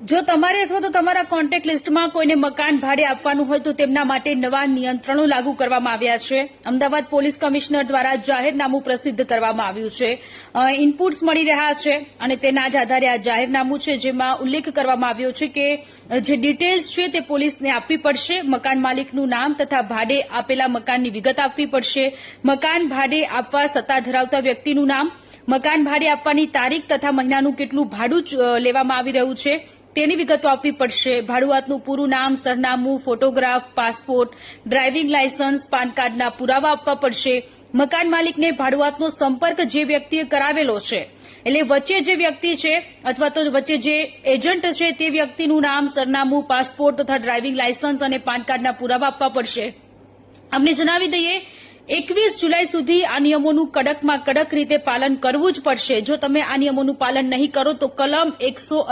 જો તમારે અથવા તો તમારા કોન્ટેક્ટ લિસ્ટમાં કોઈને મકાન ભાડે આપવાનું હોય તો તેમના માટે નવા નિયંત્રણો લાગુ કરવામાં આવ્યા છે. અમદાવાદ પોલીસ કમિશનર દ્વારા જાહેરનામું પ્રસિદ્ધ કરવામાં આવ્યું છે. ઇનપુટ્સ મળી રહ્યા છે અને તેના જ આધારે આ જાહેરનામું છે, જેમાં ઉલ્લેખ કરવામાં આવ્યો છે કે જે ડિટેલ્સ છે તે પોલીસને આપવી પડશે. મકાન માલિકનું નામ તથા ભાડે આપેલા મકાનની વિગત આપવી પડશે. મકાન ભાડે આપવા સત્તા ધરાવતા વ્યક્તિનું નામ, મકાન ભાડે આપવાની તારીખ તથા મહિનાનું કેટલું ભાડું લેવામાં આવી રહ્યું છે તેની વિગતો આપવી પડશે. ભાડુઆતનું પૂરું નામ, સરનામું, ફોટોગ્રાફ, પાસપોર્ટ, ડ્રાઇવિંગ લાયસન્સ, પાન કાર્ડના પુરાવા આપવા પડશે. મકાન માલિકને ભાડુઆતનો સંપર્ક જે વ્યક્તિએ કરાવેલો છે, એટલે વચ્ચે જે વ્યક્તિ છે અથવા તો વચ્ચે જે એજન્ટ છે તે વ્યક્તિનું નામ, સરનામું, પાસપોર્ટ તથા ડ્રાઇવિંગ લાયસન્સ અને પાન કાર્ડના પુરાવા આપવા પડશે. અમને જણાવી દઈએ, 21 જુલાઈ સુધી આ નિયમોનું કડકમાં કડક રીતે પાલન કરવું જ પડશે. જો તમે આ નિયમોનું પાલન નહીં કરો તો કલમ 158